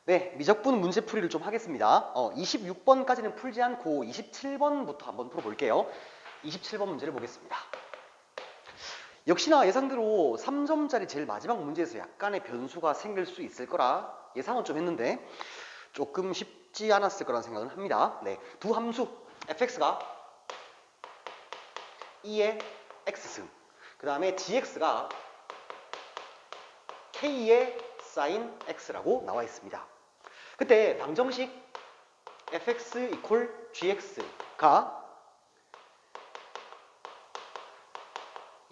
네, 미적분 문제풀이를 좀 하겠습니다. 26번까지는 풀지 않고 27번부터 한번 풀어볼게요. 27번 문제를 보겠습니다. 역시나 예상대로 3점짜리 제일 마지막 문제에서 약간의 변수가 생길 수 있을 거라 예상은 좀 했는데 조금 쉽지 않았을 거라는 생각은 합니다. 네, 두 함수 fx가 2의 x승, 그 다음에 gx가 k의 sin x라고 나와 있습니다. 그때 방정식 fx equal gx가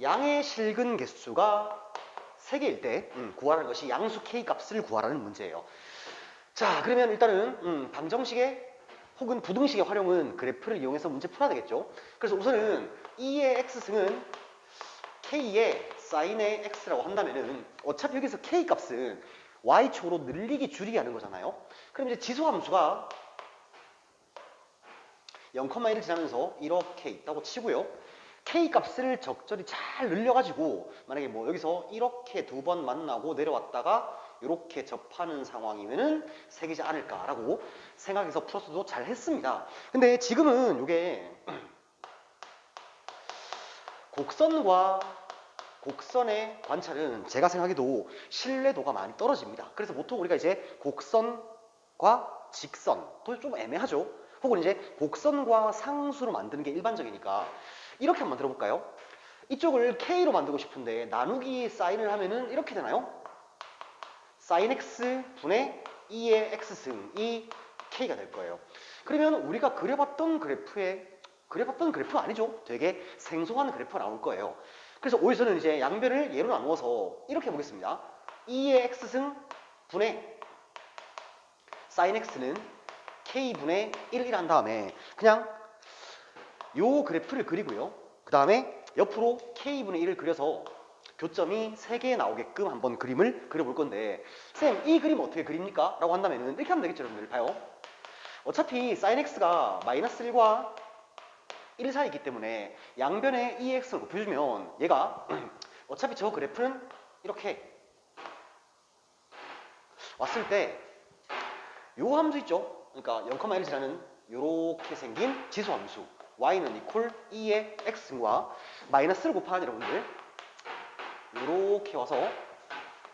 양의 실근 개수가 3개일 때 구하라는 것이 양수 k 값을 구하라는 문제예요. 자, 그러면 일단은 방정식의 혹은 부등식의 활용은 그래프를 이용해서 문제 풀어야 되겠죠. 그래서 우선은 2의 x승은 k의 sin의 x라고 한다면은 어차피 여기서 k 값은 y축으로 늘리기 줄이기 하는 거잖아요. 그럼 이제 지수함수가 0,1을 지나면서 이렇게 있다고 치고요. k 값을 적절히 잘 늘려가지고 만약에 뭐 여기서 이렇게 두 번 만나고 내려왔다가 이렇게 접하는 상황이면은 생기지 않을까라고 생각해서 풀었어도 잘 했습니다. 근데 지금은 이게 곡선과 곡선의 관찰은 제가 생각해도 신뢰도가 많이 떨어집니다. 그래서 보통 우리가 이제 곡선과 직선도 좀 애매하죠. 혹은 이제 곡선과 상수로 만드는 게 일반적이니까 이렇게 한번 만들어 볼까요? 이쪽을 k로 만들고 싶은데 나누기 사인을 하면은 이렇게 되나요? sin x 분의 2의 x승이 k가 될 거예요. 그러면 우리가 그려봤던 그래프가 아니죠. 되게 생소한 그래프가 나올 거예요. 그래서 오히려는 이제 양변을 예로 나누어서 이렇게 보겠습니다. 2의 x승 분의 sin x는 k분의 1 한 다음에 그냥 요 그래프를 그리고요. 그 다음에 옆으로 k분의 1을 그려서 교점이 3개 나오게끔 한번 그림을 그려볼 건데 쌤, 이 그림 어떻게 그립니까? 라고 한다면 이렇게 하면 되겠죠, 여러분들. 봐요. 어차피 sin x가 마이너스 1과 1 사이에 있기 때문에 양변에 2x를 곱해주면 얘가 어차피 저 그래프는 이렇게 왔을 때 요 함수 있죠? 그러니까 0,1을 지나는 요렇게 생긴 지수함수 y는 equal 2의 x승과 마이너스를 곱하는 여러분들 요렇게 와서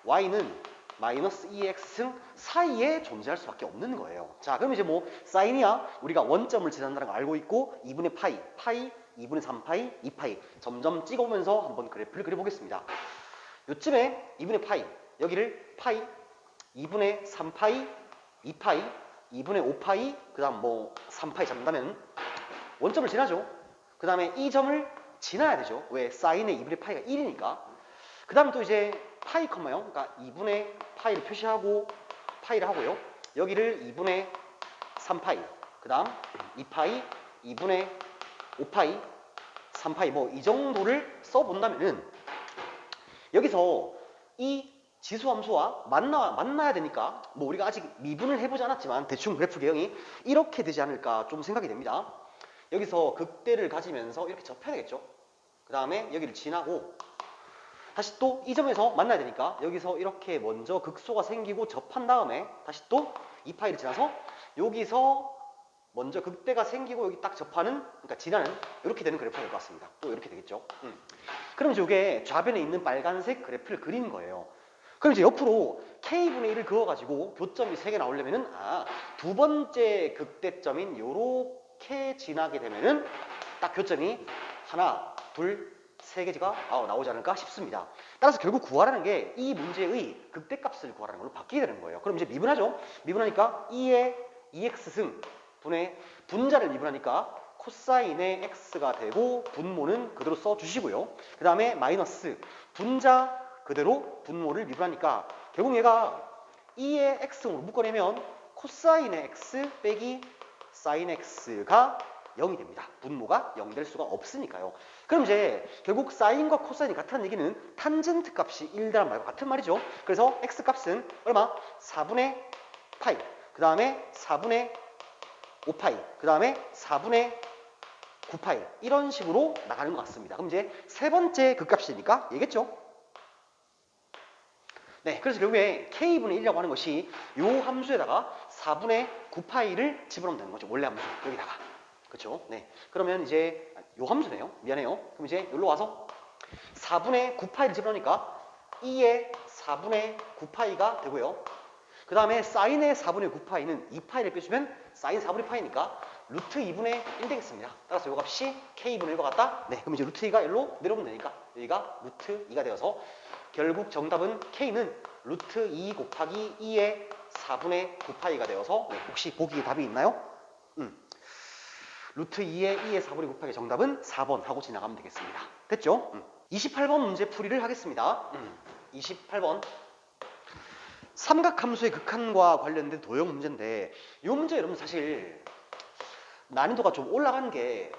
y는 마이너스 2의 x승 사이에 존재할 수밖에 없는 거예요. 자, 그럼 이제 뭐 사인이야 우리가 원점을 지난다는 걸 알고 있고 2분의 파이, 2분의 3파이, 2파이 점점 찍어오면서 한번 그래프를 그려보겠습니다. 요쯤에 2분의 파이, 여기를 파이, 2분의 3파이, 2파이, 2분의 5파이, 그 다음 뭐 3파이 잡는다면 원점을 지나죠. 그 다음에 이 점을 지나야 되죠. 왜? 사인의 2분의 파이가 1이니까. 그 다음 또 이제 파이, 0, 그러니까 2분의 파이를 표시하고 파이를 하고요. 여기를 2분의 3파이, 그 다음 2파이, 2분의 5파이, 3파이 뭐 이 정도를 써본다면은 여기서 이 지수함수와 만나야 되니까 뭐 우리가 아직 미분을 해보지 않았지만 대충 그래프 개형이 이렇게 되지 않을까 좀 생각이 됩니다. 여기서 극대를 가지면서 이렇게 접해야 되겠죠. 그 다음에 여기를 지나고 다시 또 이 점에서 만나야 되니까 여기서 이렇게 먼저 극소가 생기고 접한 다음에 다시 또 2파이를 지나서 여기서 먼저 극대가 생기고 여기 딱 접하는, 그러니까 지나는 이렇게 되는 그래프가 될 것 같습니다. 또 이렇게 되겠죠. 그럼 이제 이게 좌변에 있는 빨간색 그래프를 그리는 거예요. 그럼 이제 옆으로 k분의 1을 그어가지고 교점이 3개 나오려면은 두 번째 극대점인 요렇게 지나게 되면은 딱 교점이 하나, 둘, 3개가 나오지 않을까 싶습니다. 따라서 결국 구하라는 게 이 문제의 극대값을 구하라는 걸로 바뀌게 되는 거예요. 그럼 이제 미분하죠. 미분하니까 2의 2x승 분의 분자를 미분하니까 코사인의 x가 되고 분모는 그대로 써주시고요. 그 다음에 마이너스 분자 그대로 분모를 미분하니까 결국 얘가 2의 x로 묶어내면 코사인의 x 빼기 사인 x가 0이 됩니다. 분모가 0이 될 수가 없으니까요. 그럼 이제 결국 사인과 코사인이 같다는 얘기는 탄젠트 값이 1이라는 말과 같은 말이죠. 그래서 x 값은 얼마? 4분의 파이, 그 다음에 4분의 5파이, 그 다음에 4분의 9파이 이런 식으로 나가는 것 같습니다. 그럼 이제 세 번째 극값이니까 얘겠죠? 네, 그래서 결국에 k분의 1이라고 하는 것이 요 함수에다가 4분의 9파이를 집어넣으면 되는 거죠. 원래 함수 여기다가. 그렇죠? 네. 그러면 이제 요 함수네요. 미안해요. 그럼 이제 여기로 와서 4분의 9파이를 집어넣으니까 2의 4분의 9파이가 되고요. 그 다음에 사인의 4분의 9파이는 2파이를 빼주면 사인 4분의 파이니까 루트 2분의 1 되겠습니다. 따라서 요 값이 k분의 1과 같다. 네, 그럼 이제 루트 2가 1로 내려오면 되니까 여기가 루트 2가 되어서 결국 정답은 k는 루트 2 곱하기 2의 4분의 9파이가 되어서 네, 혹시 보기에 답이 있나요? 루트 2의 4분의 9파이 정답은 4번 하고 지나가면 되겠습니다. 됐죠? 28번 문제 풀이를 하겠습니다. 28번 삼각함수의 극한과 관련된 도형 문제인데 이 문제 여러분 사실 난이도가 좀 올라간 게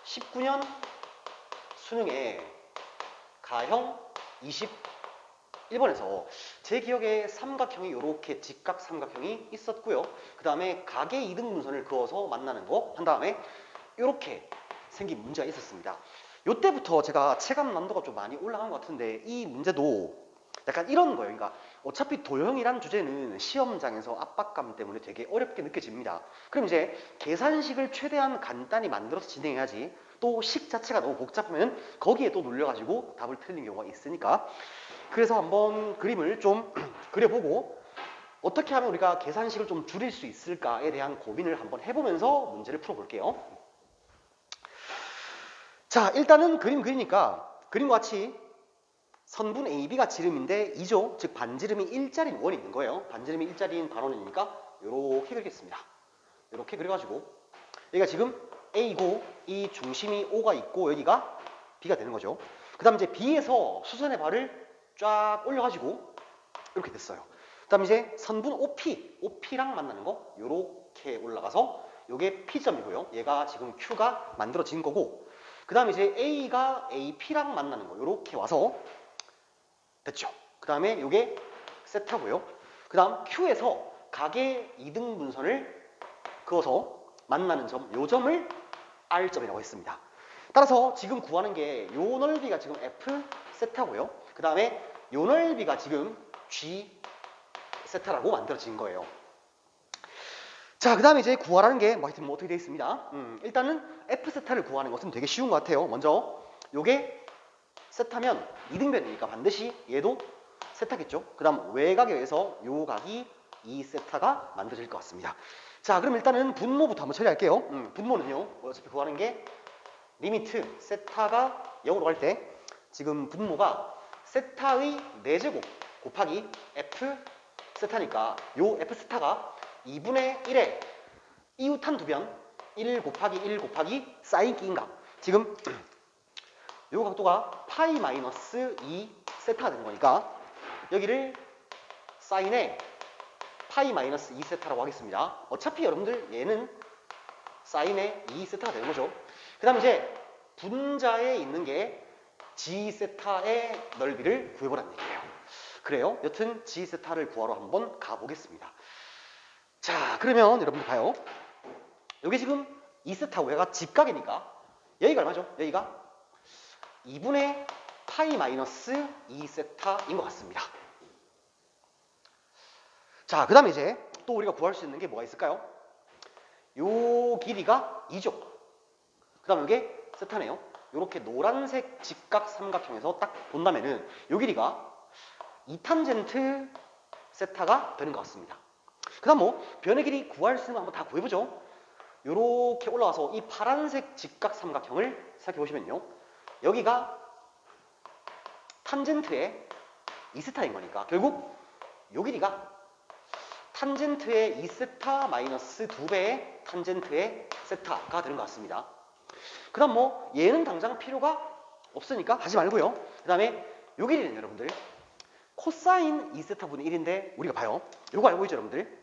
2019년 수능에 가형 21번에서 제 기억에 삼각형이 이렇게 직각 삼각형이 있었고요. 그 다음에 각의 이등분선을 그어서 만나는 거 한 다음에 이렇게 생긴 문제가 있었습니다. 이때부터 제가 체감 난도가 좀 많이 올라간 것 같은데 이 문제도 약간 이런 거예요. 그러니까 어차피 도형이란 주제는 시험장에서 압박감 때문에 되게 어렵게 느껴집니다. 그럼 이제 계산식을 최대한 간단히 만들어서 진행해야지 또 식 자체가 너무 복잡하면 거기에 또 눌려가지고 답을 틀리는 경우가 있으니까 그래서 한번 그림을 좀 그려보고 어떻게 하면 우리가 계산식을 좀 줄일 수 있을까에 대한 고민을 한번 해보면서 문제를 풀어볼게요. 자, 일단은 그림 그리니까 그림과 같이 선분 AB가 지름인데 2죠. 즉 반지름이 1짜리인 원이 있는 거예요. 반지름이 1짜리인 반원이니까 이렇게 그리겠습니다. 이렇게 그려가지고 여기가 지금 A고 이 중심이 O가 있고 여기가 B가 되는 거죠. 그 다음 이제 B에서 수선의 발을 쫙 올려가지고 이렇게 됐어요. 그 다음 이제 선분 OP랑 만나는 거 이렇게 올라가서 이게 P점이고요. 얘가 지금 Q가 만들어진 거고 그 다음에 이제 A가 AP랑 만나는 거 이렇게 와서 됐죠. 그 다음에 이게 세타고요. 그 다음 Q에서 각의 이등분선을 그어서 만나는 점, 요 점을 R점이라고 했습니다. 따라서 지금 구하는 게 요 넓이가 지금 F 세타고요. 그 다음에 요 넓이가 지금 G 세타라고 만들어진 거예요. 자, 그 다음에 이제 구하라는 게 하여튼 뭐 어떻게 되어 있습니다. 일단은 F 세타를 구하는 것은 되게 쉬운 것 같아요. 먼저 요게 세타면 이등변이니까 반드시 얘도 세타겠죠. 그 다음 외곽에 의해서 요 각이 2세타가 만들어질 것 같습니다. 자, 그럼 일단은 분모부터 한번 처리할게요. 분모는요 어차피 구하는 게 리미트 세타가 0으로 갈 때 지금 분모가 세타의 4제곱 곱하기 F 세타니까 요 F 세타가 2분의 1에 이웃한 두변 1 곱하기 1 곱하기 사인 끼인각 지금 요 각도가 파이 마이너스 2 세타가 되는 거니까 여기를 사인에 파이 마이너스 2 세타라고 하겠습니다. 어차피 여러분들 얘는 사인에 2 세타가 되는 거죠. 그 다음 이제 분자에 있는 게 G 세타의 넓이를 구해보라는 얘기예요. 그래요. 여튼 G 세타를 구하러 한번 가보겠습니다. 자, 그러면 여러분들 봐요. 여기 지금 2 세타고 얘가 직각이니까 여기가 얼마죠? 여기가 2분의 파이 마이너스 2세타인 것 같습니다. 자, 그 다음에 이제 또 우리가 구할 수 있는 게 뭐가 있을까요? 요 길이가 2죠. 그 다음 이게 세타네요. 요렇게 노란색 직각 삼각형에서 딱 본다면은 요 길이가 2탄젠트 세타가 되는 것 같습니다. 그 다음 뭐 변의 길이 구할 수 있는 거 한번 다 구해보죠. 요렇게 올라와서 이 파란색 직각 삼각형을 생각해 보시면요. 여기가 탄젠트의 2세타인 거니까 결국 요 길이가 탄젠트의 2세타 마이너스 2배의 탄젠트의 세타가 되는 것 같습니다. 그 다음 뭐 얘는 당장 필요가 없으니까 하지 말고요. 그 다음에 요 길이는 여러분들 코사인 2세타 분의 1인데 우리가 봐요. 요거 알고 있죠 여러분들?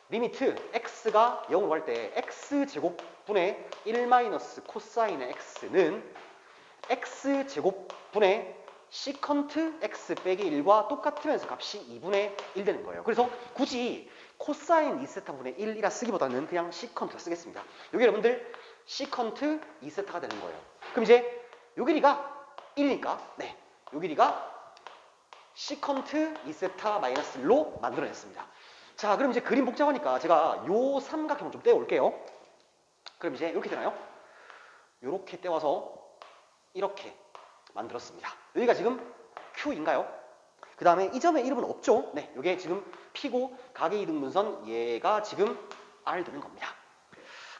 리미트 x가 0으로 갈 때 x제곱분의 1 마이너스 코사인의 x는 x제곱분의 시컨트 x 빼기 1과 똑같으면서 값이 2분의 1 되는 거예요. 그래서 굳이 코사인 2세타 분의 1이라 쓰기보다는 그냥 시컨트라 쓰겠습니다. 여기 여러분들 시컨트 2세타가 되는 거예요. 그럼 이제 요 길이가 1이니까 네, 요 길이가 시컨트 2세타 마이너스 1로 만들어냈습니다. 자, 그럼 이제 그림 복잡하니까 제가 요 삼각형을 좀 떼어올게요. 그럼 이제 이렇게 되나요? 이렇게 떼와서 이렇게 만들었습니다. 여기가 지금 Q인가요? 그 다음에 이 점의 이름은 없죠? 네, 이게 지금 P고 가계이등분선 얘가 지금 R 되는 겁니다.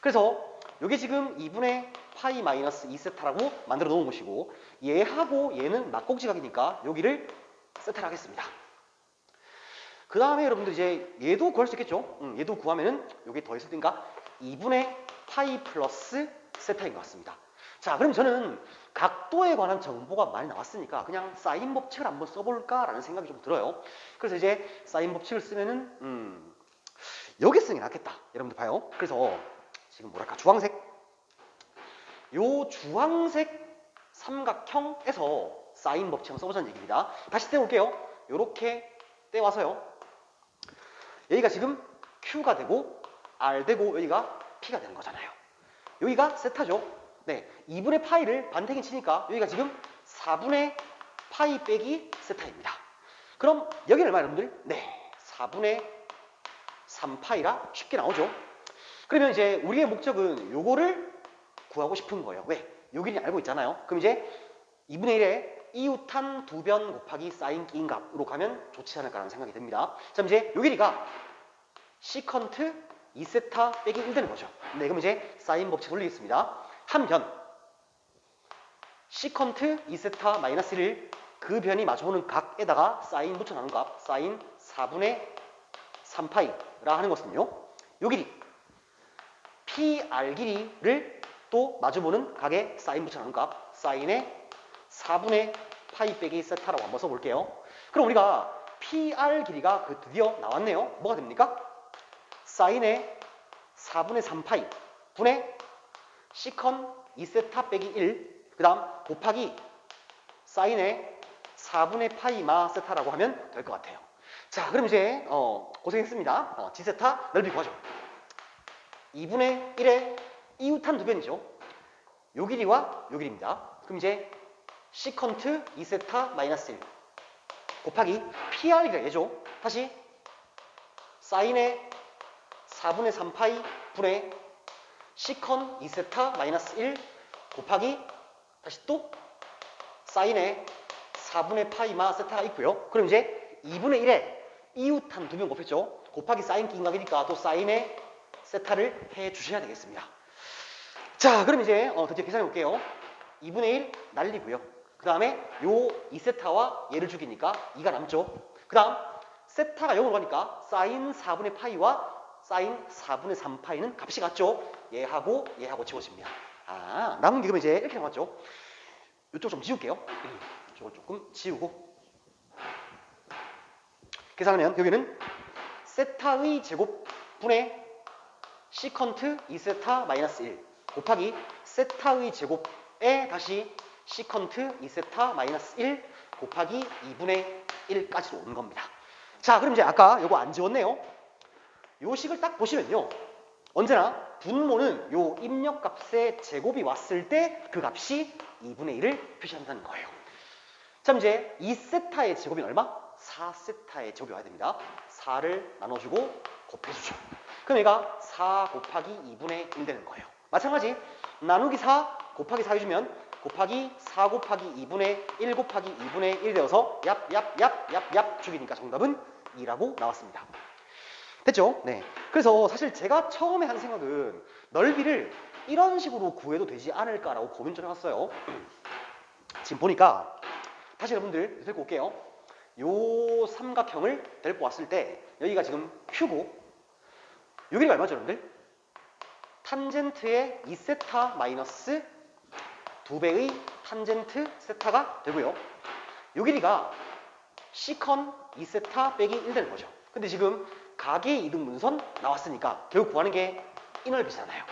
그래서 이게 지금 2분의 파이 마이너스 2세타라고 만들어 놓은 것이고 얘하고 얘는 막곡지각이니까 여기를 세타를 하겠습니다. 그 다음에 여러분들 이제 얘도 구할 수 있겠죠? 얘도 구하면은 여기 더했을 때니까 2분의 파이 플러스 세타인 것 같습니다. 자, 그럼 저는 각도에 관한 정보가 많이 나왔으니까 그냥 사인 법칙을 한번 써볼까라는 생각이 좀 들어요. 그래서 이제 사인 법칙을 쓰면은 여기 쓰는 게 낫겠다. 여러분들 봐요. 그래서 지금 뭐랄까 주황색 요 주황색 삼각형에서 사인 법칙 한번 써보자는 얘기입니다. 다시 떼올게요. 요렇게 떼와서요. 여기가 지금 Q가 되고 R 되고 여기가 P가 되는 거잖아요. 여기가 세타죠. 네, 2분의 파이를 반대기 치니까 여기가 지금 4분의 파이 빼기 세타입니다. 그럼 여기는 얼마 여러분들? 네, 4분의 3파이라 쉽게 나오죠. 그러면 이제 우리의 목적은 요거를 구하고 싶은 거예요. 왜? 여기는 알고 있잖아요. 그럼 이제 2분의 1에 이웃한 두 변 곱하기 사인 끼인 값으로 가면 좋지 않을까라는 생각이 듭니다. 자, 이제 요 길이가 시컨트 2세타 빼기 1 되는 거죠. 네, 그럼 이제 사인 법칙 돌리겠습니다. 한 변 시컨트 2세타 마이너스 1을 그 변이 마주보는 각에다가 사인 붙여나눈 값 사인 4분의 3파이라 하는 것은요. 요 길이 PR 길이를 또 마주보는 각에 사인 붙여나눈 값 사인의 4분의 파이 빼기 세타라고 한번 써볼게요. 그럼 우리가 PR 길이가 드디어 나왔네요. 뭐가 됩니까? 사인의 4분의 3파이 분의 시컨 2세타 빼기 1 그 다음 곱하기 사인의 4분의 파이 마 세타라고 하면 될 것 같아요. 자, 그럼 이제 고생했습니다. G세타 넓이 구하죠. 2분의 1의 이웃한 두 변이죠. 요 길이와 요 길이입니다. 그럼 이제 시컨트 2세타 마이너스 1 곱하기 PR이라 얘죠. 다시 사인의 4분의 3파이 분의 시컨 2세타 마이너스 1 곱하기 다시 또 사인의 4분의 파이 마 세타가 있고요. 그럼 이제 2분의 1에 이웃한 두 변 곱했죠. 곱하기 사인 끼인각이니까 또 사인의 세타를 해 주셔야 되겠습니다. 자, 그럼 이제 드디어 계산해 볼게요. 2분의 1 날리고요. 그 다음에 요 2세타와 얘를 죽이니까 2가 남죠. 그 다음 세타가 0으로 가니까 사인 4분의 파이와 사인 4분의 3파이는 값이 같죠. 얘하고 지워집니다. 아, 남은 게 그러면 이제 이렇게 남았죠. 이쪽 좀 지울게요. 이쪽을 조금 지우고 계산하면 여기는 세타의 제곱 분의 시컨트 2세타 마이너스 1 곱하기 세타의 제곱에 다시 시컨트 2세타 마이너스 1 곱하기 2분의 1까지로 오는 겁니다. 자, 그럼 이제 아까 요거 안 지웠네요. 요 식을 딱 보시면요. 언제나 분모는 요 입력값의 제곱이 왔을 때 그 값이 2분의 1을 표시한다는 거예요. 자, 이제 2세타의 제곱이 얼마? 4세타의 제곱이 와야 됩니다. 4를 나눠주고 곱해주죠. 그럼 얘가 4 곱하기 2분의 1 되는 거예요. 마찬가지 나누기 4 곱하기 4 해주면 곱하기 4 곱하기 2분의 1 곱하기 2분의 1 되어서 얍 죽이니까 정답은 2라고 나왔습니다. 됐죠? 네. 그래서 사실 제가 처음에 한 생각은 넓이를 이런 식으로 구해도 되지 않을까라고 고민 좀 해봤어요. 지금 보니까 다시 여러분들 데리고 올게요. 요 삼각형을 데리고 왔을 때 여기가 지금 Q고 여기가 얼마죠 여러분들? 탄젠트의 2세타 마이너스 2배의 탄젠트 세타가 되고요. 요 길이가 시컨 2세타 빼기 1 되는 거죠. 근데 지금 가계 이등분선 나왔으니까 결국 구하는 게 이 넓이잖아요.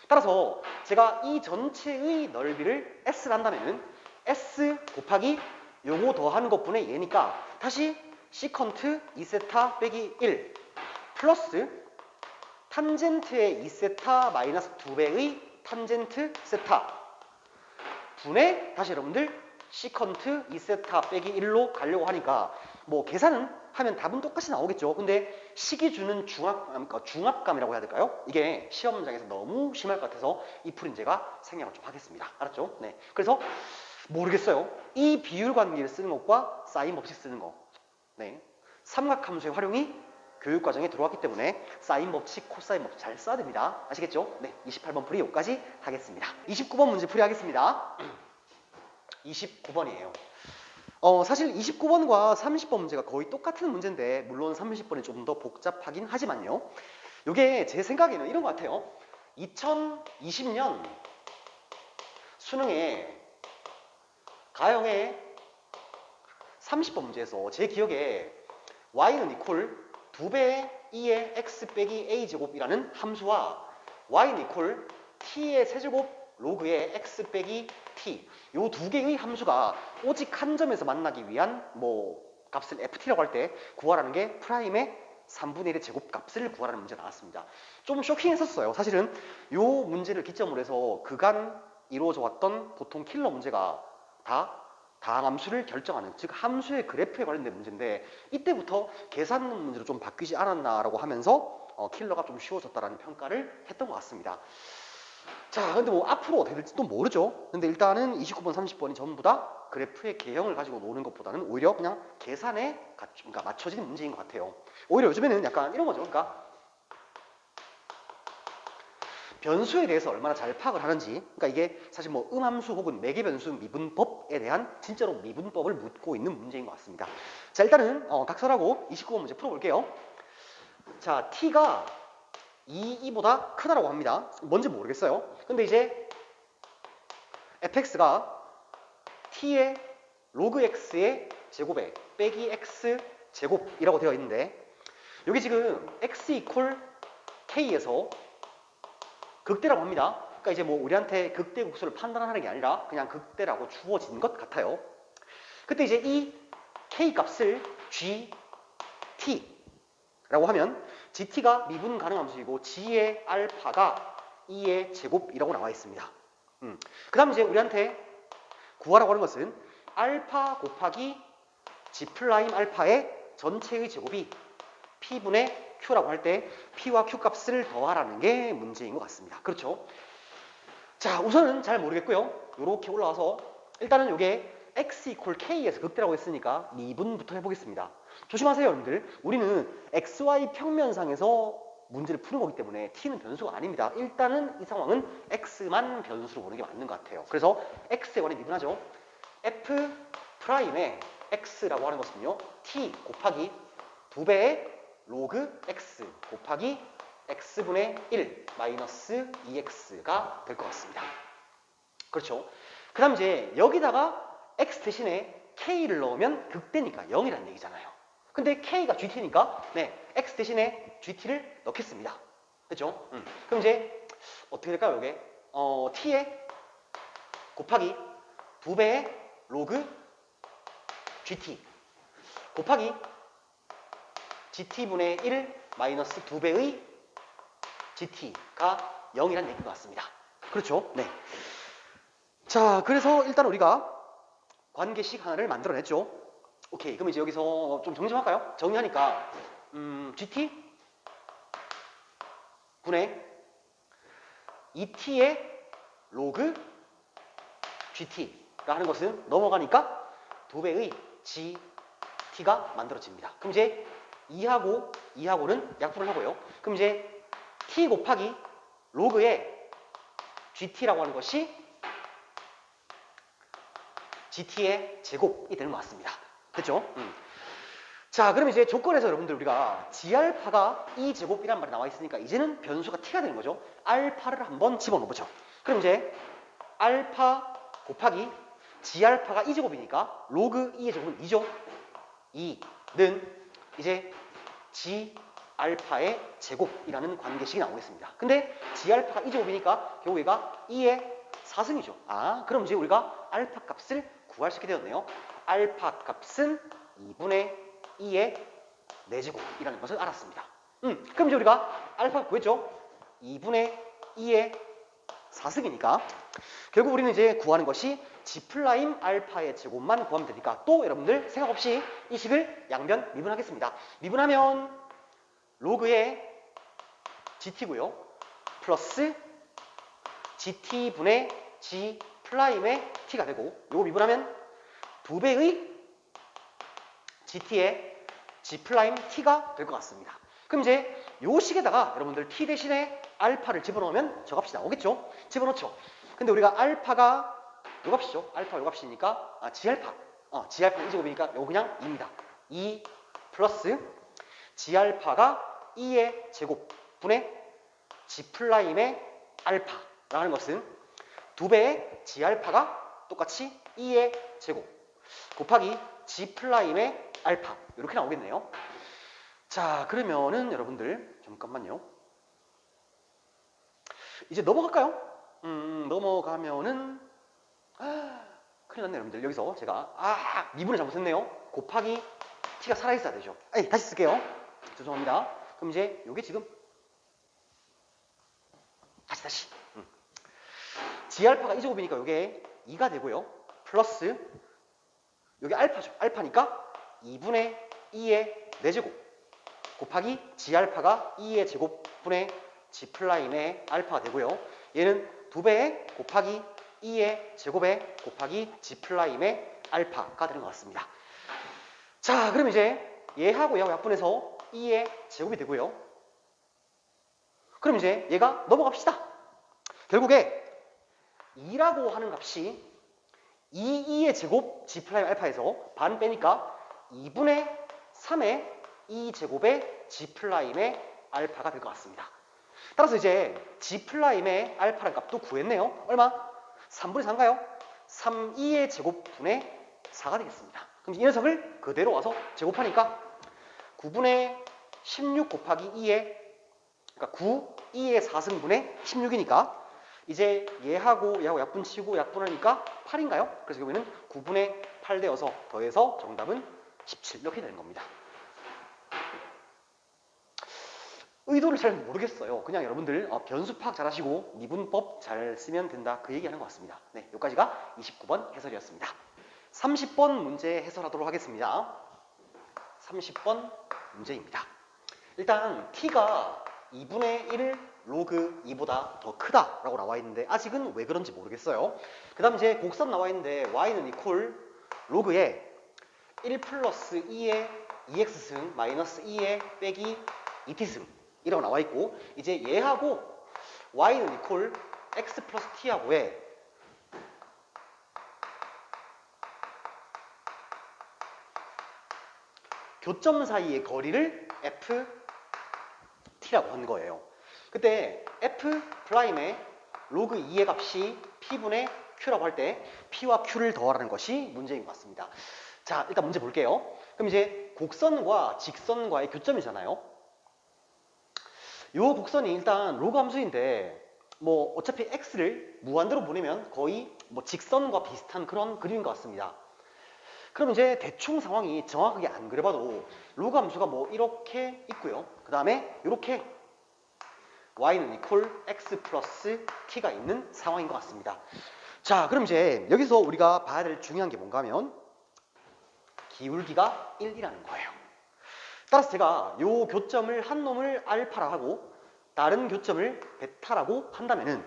따라서 제가 이 전체의 넓이를 S를 한다면 S 곱하기 요거 더하는 것분의 얘니까 다시 시컨트 2세타 빼기 1 플러스 탄젠트의 2세타 마이너스 2배의 탄젠트 세타 분의 다시 여러분들 시컨트 2세타 빼기 1로 가려고 하니까 뭐 계산은 하면 답은 똑같이 나오겠죠. 근데 식이 주는 중압감이라고 해야 될까요? 이게 시험장에서 너무 심할 것 같아서 이 풀인제가 생략을 좀 하겠습니다. 알았죠? 네. 그래서 모르겠어요. 이 비율 관계를 쓰는 것과 사인 법칙 쓰는 거. 네. 삼각함수의 활용이 교육과정에 들어왔기 때문에 사인 법칙, 코사인 법칙 잘 써야 됩니다. 아시겠죠? 네. 28번 풀이 여기까지 하겠습니다. 29번 문제 풀이하겠습니다. 29번이에요. 사실 29번과 30번 문제가 거의 똑같은 문제인데 물론 30번이 좀 더 복잡하긴 하지만요. 이게 제 생각에는 이런 것 같아요. 2020년 수능에 가형의 30번 문제에서 제 기억에 y는 이퀄 2배의 2의 x 빼기 a제곱이라는 함수와 y는 이퀄 t의 세제곱 로그의 x 빼기 t 요 두 개의 함수가 오직 한 점에서 만나기 위한 뭐 값을 ft라고 할 때 구하라는 게 프라임의 3분의 1의 제곱값을 구하라는 문제가 나왔습니다. 좀 쇼킹했었어요. 사실은 요 문제를 기점으로 해서 그간 이루어져 왔던 보통 킬러 문제가 다 다항함수를 결정하는, 즉 함수의 그래프에 관련된 문제인데 이때부터 계산 문제로 좀 바뀌지 않았나라고 하면서 킬러가 좀 쉬워졌다라는 평가를 했던 것 같습니다. 자, 근데 뭐 앞으로 어떻게 될지도 모르죠. 근데 일단은 29번, 30번이 전부 다 그래프의 개형을 가지고 노는 것보다는 오히려 그냥 계산에 그러니까 맞춰지는 문제인 것 같아요. 오히려 요즘에는 약간 이런 거죠. 그러니까 변수에 대해서 얼마나 잘 파악을 하는지, 그러니까 이게 사실 뭐 음함수 혹은 매개변수 미분법에 대한 진짜로 미분법을 묻고 있는 문제인 것 같습니다. 자, 일단은 각설하고 29번 문제 풀어볼게요. 자, t가 2보다 크다라고 합니다. 뭔지 모르겠어요. 근데 이제 fx가 t의 로그 x의 제곱에 빼기 x 제곱이라고 되어 있는데 여기 지금 x 이퀄 k에서 극대라고 합니다. 그러니까 이제 뭐 우리한테 극대 국수를 판단하는 게 아니라 그냥 극대라고 주어진 것 같아요. 그때 이제 이 k 값을 gt라고 하면 gt가 미분 가능 함수이고 g의 알파가 2의 제곱이라고 나와 있습니다. 그 다음 이제 우리한테 구하라고 하는 것은 알파 곱하기 g 플라임 알파의 전체의 제곱이 p분의 q라고 할 때 p와 q 값을 더하라는 게 문제인 것 같습니다. 그렇죠? 자, 우선은 잘 모르겠고요. 이렇게 올라와서 일단은 이게 x 이퀄 k에서 극대라고 했으니까 미분부터 해보겠습니다. 조심하세요, 여러분들. 우리는 xy 평면상에서 문제를 푸는 거기 때문에 t는 변수가 아닙니다. 일단은 이 상황은 x만 변수로 보는 게 맞는 것 같아요. 그래서 x에 관해 미분하죠. f 프라임의 x라고 하는 것은요, t 곱하기 2배의 로그 x 곱하기 x분의 1 마이너스 2x가 될 것 같습니다. 그렇죠? 그 다음 이제 여기다가 x 대신에 k를 넣으면 극대니까 0이라는 얘기잖아요. 근데 k가 gt니까 네, x 대신에 gt를 넣겠습니다. 됐죠? 그럼 이제 어떻게 될까요? 이게 t에 곱하기 2배의 로그 gt 곱하기 gt분의 1 마이너스 2배의 gt가 0이라는 얘기인 것 같습니다. 그렇죠? 네. 자, 그래서 일단 우리가 관계식 하나를 만들어냈죠. 오케이. 그럼 이제 여기서 좀 정리 좀 할까요? 정리하니까 gt 분의 2t의 로그 gt가 하는 것은 넘어가니까 2배의 gt가 만들어집니다. 그럼 이제 2하고는 약분을 하고요. 그럼 이제 t 곱하기 로그의 gt라고 하는 것이 gt의 제곱이 되는 것 같습니다. 됐죠? 자, 그럼 이제 조건에서 여러분들 우리가 g알파가 2제곱이란 말이 나와 있으니까 이제는 변수가 t가 되는 거죠. 알파를 한번 집어넣어보죠. 그럼 이제 알파 곱하기 g알파가 2제곱이니까 로그 2의 제곱은 2죠. 2는 이제 g알파의 제곱이라는 관계식이 나오겠습니다. 근데 g알파가 2제곱이니까 결국 얘가 2의 4승이죠. 아, 그럼 이제 우리가 알파 값을 구할 수 있게 되었네요. 알파 값은 2분의 2의 4제곱이라는 것을 알았습니다. 그럼 이제 우리가 알파 구했죠? 2분의 2의 4승이니까 결국 우리는 이제 구하는 것이 G 플라임 알파의 제곱만 구하면 되니까 또 여러분들 생각 없이 이 식을 양변 미분하겠습니다. 미분하면 로그의 GT고요. 플러스 GT분의 G 플라임의 T가 되고 요거 미분하면 2배의 GT의 G 플라임 T가 될 것 같습니다. 그럼 이제 요 식에다가 여러분들 T 대신에 알파를 집어넣으면 저 값이 나오겠죠? 집어넣죠. 근데 우리가 알파가 요 값이죠. 알파 요 값이니까 G알파. G알파 2제곱이니까 요거 그냥 2입니다. 2 플러스 G알파가 2의 제곱분의 G 플라임의 알파라는 것은 2배의 G알파가 똑같이 2의 제곱 곱하기 G 플라임의 알파 이렇게 나오겠네요. 자, 그러면은 여러분들 잠깐만요. 이제 넘어갈까요? 넘어가면은 큰일 났네 여러분들. 여기서 제가 미분을 잘못했네요. 곱하기 T가 살아있어야 되죠. 다시 쓸게요. 죄송합니다. 그럼 이제 요게 지금 다시 G알파가 2제곱이니까 요게 2가 되고요. 플러스 요게 알파죠. 알파니까 2분의 2의 4제곱 곱하기 G알파가 2의 제곱분의 G 플라임의 알파가 되고요. 얘는 2배의 곱하기 2의 제곱에 곱하기 G 플라임의 알파가 되는 것 같습니다. 자, 그럼 이제 얘하고 얘하고 약분해서 2의 제곱이 되고요. 그럼 이제 얘가 넘어갑시다. 결국에 2라고 하는 값이 2의 제곱 G 플라임 알파에서 반 빼니까 2분의 3의 2 제곱의 G 플라임의 알파가 될 것 같습니다. 따라서 이제 G 플라임의 알파라는 값도 구했네요. 얼마? 3분의 4인가요? 3, 2의 제곱분의 4가 되겠습니다. 그럼 이 녀석을 그대로 와서 제곱하니까 9분의 16 곱하기 2의 그러니까 9, 2의 4승분의 16이니까 이제 얘하고 약분치고 약분하니까 8인가요? 그래서 결국에는 9분의 8 되어서 더해서 정답은 17 이렇게 되는 겁니다. 의도를 잘 모르겠어요. 그냥 여러분들 변수 파악 잘 하시고 미분법 잘 쓰면 된다 그 얘기하는 것 같습니다. 네, 여기까지가 29번 해설이었습니다. 30번 문제 해설하도록 하겠습니다. 30번 문제입니다. 일단 t가 2분의 1 로그 2보다 더 크다라고 나와 있는데 아직은 왜 그런지 모르겠어요. 그 다음 이제 곡선 나와 있는데 y는 이퀄 로그에 1 플러스 2의 2x승 마이너스 2의 빼기 2t승 이라고 나와 있고 이제 얘하고 y는 이퀄 x 플러스 t하고의 교점 사이의 거리를 ft라고 한 거예요. 그때 f 프라임의 로그 2의 값이 p분의 q라고 할 때 p와 q를 더하라는 것이 문제인 것 같습니다. 자, 일단 문제 볼게요. 그럼 이제 곡선과 직선과의 교점이잖아요. 요 곡선이 일단 로그 함수인데 뭐 어차피 x를 무한대로 보내면 거의 뭐 직선과 비슷한 그런 그림인 것 같습니다. 그럼 이제 대충 상황이 정확하게 안 그려봐도 로그 함수가 뭐 이렇게 있고요. 그 다음에 이렇게 y는 이퀄 x 플러스 t가 있는 상황인 것 같습니다. 자, 그럼 이제 여기서 우리가 봐야 될 중요한 게 뭔가 하면 기울기가 1이라는 거예요. 따라서 제가 요 교점을 한 놈을 알파라 하고 다른 교점을 베타라고 한다면은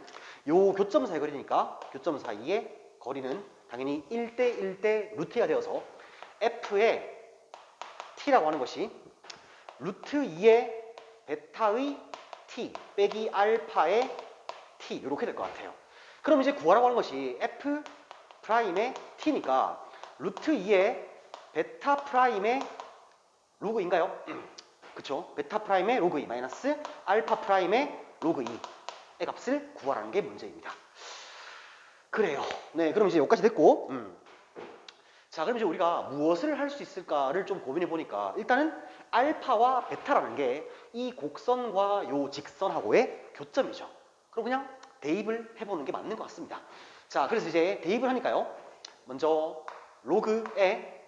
요 교점 사이 거리니까 교점 사이의 거리는 당연히 1대 1대 루트가 되어서 f의 t라고 하는 것이 루트 2의 베타의 t 빼기 알파의 t 이렇게 될 것 같아요. 그럼 이제 구하라고 하는 것이 f 프라임의 t니까 루트 2의 베타 프라임의 로그인가요? 그쵸? 베타 프라임의 로그 2 마이너스 알파 프라임의 로그 2의 값을 구하라는 게 문제입니다. 그래요. 네, 그럼 이제 여기까지 됐고 자, 그럼 이제 우리가 무엇을 할 수 있을까를 좀 고민해 보니까 일단은 알파와 베타라는 게 이 곡선과 요 직선하고의 교점이죠. 그럼 그냥 대입을 해보는 게 맞는 것 같습니다. 자, 그래서 이제 대입을 하니까요. 먼저 로그에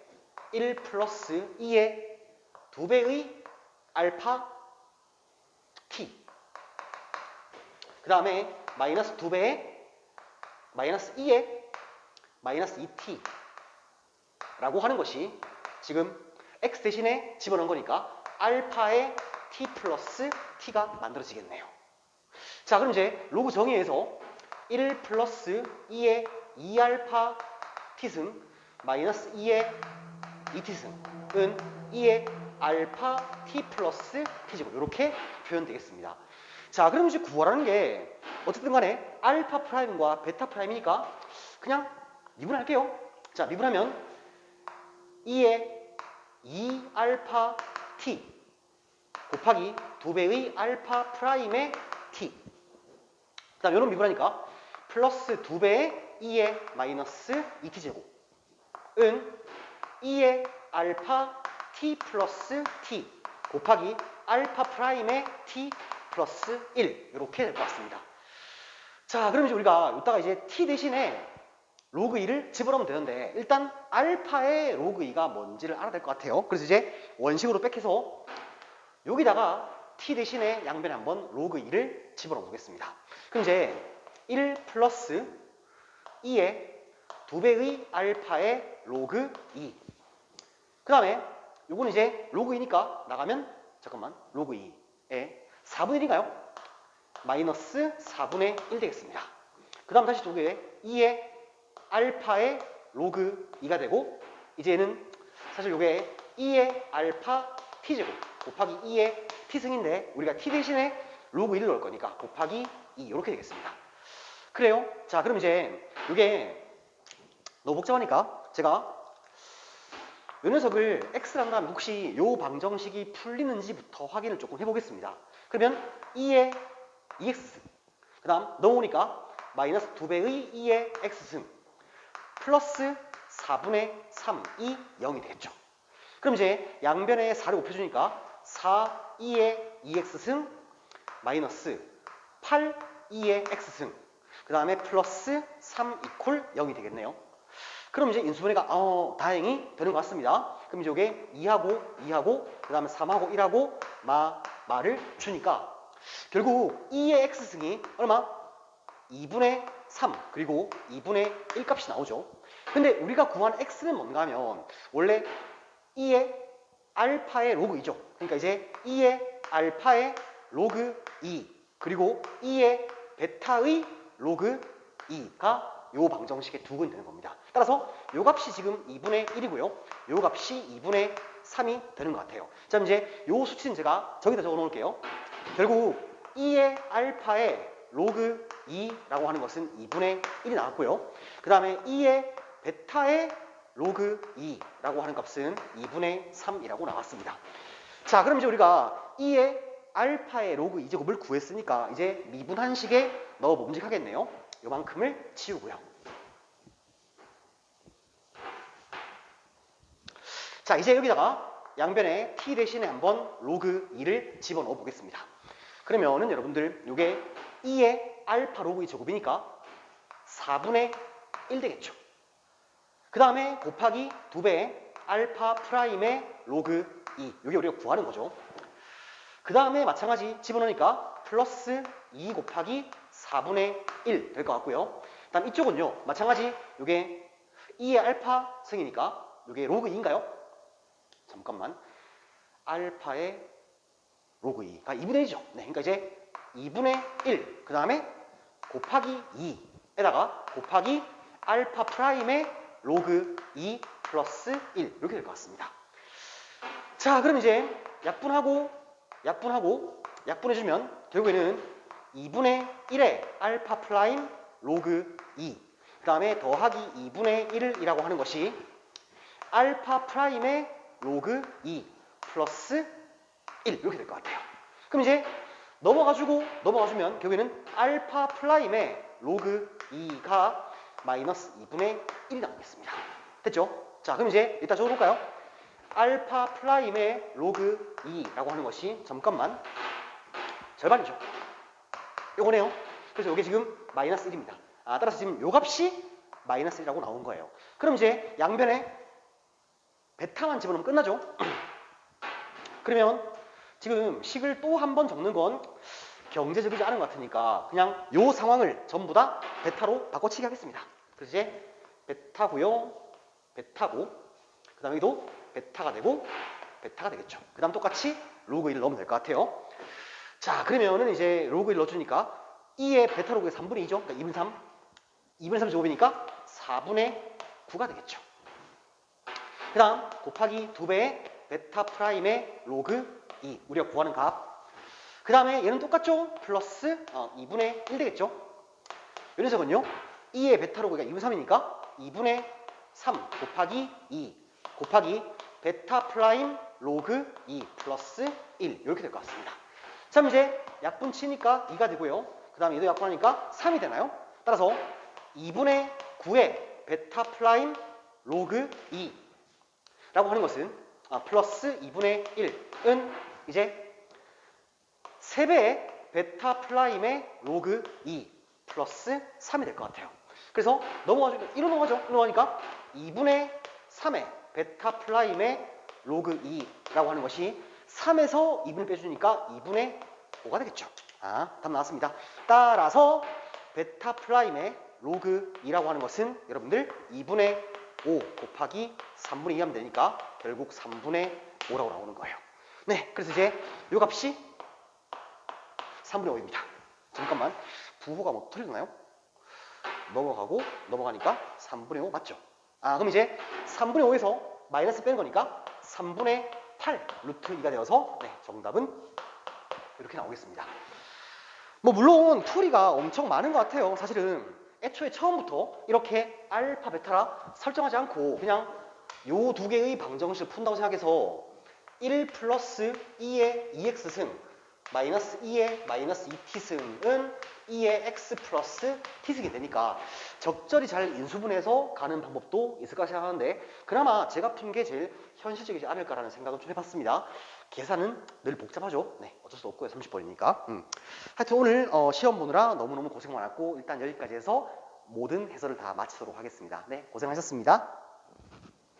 1 플러스 2의 2배의 알파 t 그 다음에 마이너스 2배의 마이너스 2의 마이너스 2t 라고 하는 것이 지금 x 대신에 집어넣은 거니까 알파의 t 플러스 t가 만들어지겠네요. 자, 그럼 이제 로그 정의에서 1 플러스 2의 2알파 t승 마이너스 2의 2t승은 2의 알파 t 플러스 t제곱 이렇게 표현되겠습니다. 자, 그럼 이제 구하라는 게 어쨌든 간에 알파 프라임과 베타 프라임이니까 그냥 미분할게요. 자, 미분하면 2의 2알파 t 곱하기 2배의 알파 프라임의 t. 그 다음 이런 미분하니까 플러스 2배의 2의 마이너스 2t제곱은 2의 알파 t 플러스 t 곱하기 알파 프라임의 t 플러스 1 이렇게 될 것 같습니다. 자, 그럼 이제 우리가 이따가 이제 t 대신에 로그 2를 집어넣으면 되는데 일단 알파의 로그 2가 뭔지를 알아야 될 것 같아요. 그래서 이제 원식으로 백해서 여기다가 t 대신에 양변에 한번 로그 2를 집어넣어 보겠습니다. 그럼 이제 1 플러스 2의 2배의 알파의 로그 2. 그 다음에 요거는 이제 로그 2니까 나가면 잠깐만 로그 2에 4분의 1인가요? 마이너스 4분의 1 되겠습니다. 그 다음 다시 두 개에 2의 알파의 로그 2가 되고 이제는 사실 요게 2의 알파 t제곱 곱하기 2의 t승인데 우리가 t 대신에 로그 1을 넣을 거니까 곱하기 2 이렇게 되겠습니다. 그래요? 자, 그럼 이제 요게 너무 복잡하니까 제가 요 녀석을 x를 한 다음에 혹시 요 방정식이 풀리는지부터 확인을 조금 해보겠습니다. 그러면 2의 2x 그 다음 넘어오니까 마이너스 2배의 2의 x승 플러스 4분의 3이 0이 되겠죠. 그럼 이제 양변에 4를 곱해주니까 4, 2의 2x승 마이너스 8, 2의 x승 그 다음에 플러스 3 이퀄 0이 되겠네요. 그럼 이제 인수분해가 다행히 되는 것 같습니다. 그럼 이제 이게 2하고 그 다음에 3하고 1하고 마를 주니까 결국 2의 x승이 얼마? 2분의 3 그리고 2분의 1 값이 나오죠. 근데 우리가 구한 x는 뭔가 하면 원래 2의 알파의 로그 2죠. 그러니까 이제 2의 알파의 로그 2 그리고 2의 베타의 로그 2가 요 방정식의 두 근이 되는 겁니다. 따라서 요 값이 지금 2분의 1이고요. 요 값이 2분의 3이 되는 것 같아요. 자, 이제 요 수치는 제가 저기다 적어 놓을게요. 결국 2의 알파의 로그 2라고 하는 것은 2분의 1이 나왔고요. 그 다음에 2의 베타의 로그 2라고 하는 값은 2분의 3이라고 나왔습니다. 자, 그럼 이제 우리가 2의 알파의 로그 2제곱을 구했으니까 이제 미분한식에 넣어 봄직하겠네요. 요만큼을 치우고요. 자, 이제 여기다가 양변에 t 대신에 한번 로그 2를 집어넣어 보겠습니다. 그러면은 여러분들 요게 2의 알파 로그 2 제곱이니까 4분의 1 되겠죠. 그 다음에 곱하기 2배의 알파 프라임의 로그 2 요게 우리가 구하는 거죠. 그 다음에 마찬가지 집어넣으니까 플러스 2 곱하기 4분의 1 될 것 같고요. 그 다음 이쪽은요 마찬가지 요게 2의 알파 승이니까 요게 로그 2인가요? 잠깐만 알파의 로그 2가 2분의 1이죠. 네, 그러니까 이제 2분의 1 그 다음에 곱하기 2에다가 곱하기 알파 프라임의 로그 2 플러스 1 이렇게 될 것 같습니다. 자, 그럼 이제 약분해주면 결국에는 2분의 1의 알파 프라임 로그 2 그 다음에 더하기 2분의 1이라고 하는 것이 알파 프라임의 로그 2 플러스 1 이렇게 될 것 같아요. 그럼 이제 넘어가주면 결국에는 알파 프라임의 로그 2가 마이너스 2분의 1이 나오겠습니다. 됐죠? 자, 그럼 이제 이따 적어볼까요? 알파 프라임의 로그 2라고 하는 것이 잠깐만 절반이죠. 요거네요. 그래서 이게 지금 마이너스 1입니다. 따라서 지금 요 값이 마이너스 1이라고 나온 거예요. 그럼 이제 양변에 베타만 집어넣으면 끝나죠. 그러면 지금 식을 또 한 번 적는 건 경제적이지 않은 것 같으니까 그냥 요 상황을 전부 다 베타로 바꿔치기 하겠습니다. 그래서 이제 베타고요. 베타고. 그 다음에 여기도 베타가 되고 베타가 되겠죠. 그 다음 똑같이 로그 1을 넣으면 될 것 같아요. 자, 그러면은 이제 로그 1 넣어주니까 2의 베타 로그의 3분의 2죠. 그러니까 2분의 3. 2분의 3 제곱이니까 4분의 9가 되겠죠. 그 다음 곱하기 2배의 베타 프라임의 로그 2. 우리가 구하는 값. 그 다음에 얘는 똑같죠? 플러스 2분의 1 되겠죠? 이 녀석은요. 2의 베타 로그가 2분의 3이니까 2분의 3 곱하기 2 곱하기 베타 프라임 로그 2 플러스 1 이렇게 될 것 같습니다. 자, 그럼 이제 약분 치니까 2가 되고요. 그 다음에 얘도 약분하니까 3이 되나요? 따라서 2분의 9의 베타 프라임 로그 2 라고 하는 것은 플러스 2분의 1은 이제 3배의 베타 프라임의 로그 2 플러스 3이 될 것 같아요. 그래서 넘어가죠. 1로 넘어가죠. 넘어가니까 2분의 3의 베타 프라임의 로그 2라고 하는 것이 3에서 2분을 빼주니까 2분의 5가 되겠죠. 답 나왔습니다. 따라서 베타 프라임의 로그 2라고 하는 것은 여러분들 2분의 5 곱하기 3분의 2 하면 되니까 결국 3분의 5라고 나오는 거예요. 네, 그래서 이제 이 값이 3분의 5입니다. 잠깐만, 부호가 뭐 틀리나요? 넘어가고 넘어가니까 3분의 5 맞죠? 그럼 이제 3분의 5에서 마이너스 빼는 거니까 3분의 8 루트 2가 되어서 네, 정답은 이렇게 나오겠습니다. 뭐 물론 풀이가 엄청 많은 것 같아요. 사실은 애초에 처음부터 이렇게 알파 베타라 설정하지 않고 그냥 요 두 개의 방정식을 푼다고 생각해서 1 플러스 2의 2x승 마이너스 2의 마이너스 2t승은 2의 x 플러스 t승이 되니까 적절히 잘 인수분해서 가는 방법도 있을까 생각하는데 그나마 제가 푼 게 제일 현실적이지 않을까라는 생각을 좀 해봤습니다. 계산은 늘 복잡하죠. 네, 어쩔 수 없고요. 30번이니까. 하여튼 오늘 시험 보느라 너무너무 고생 많았고 일단 여기까지 해서 모든 해설을 다 마치도록 하겠습니다. 네, 고생하셨습니다.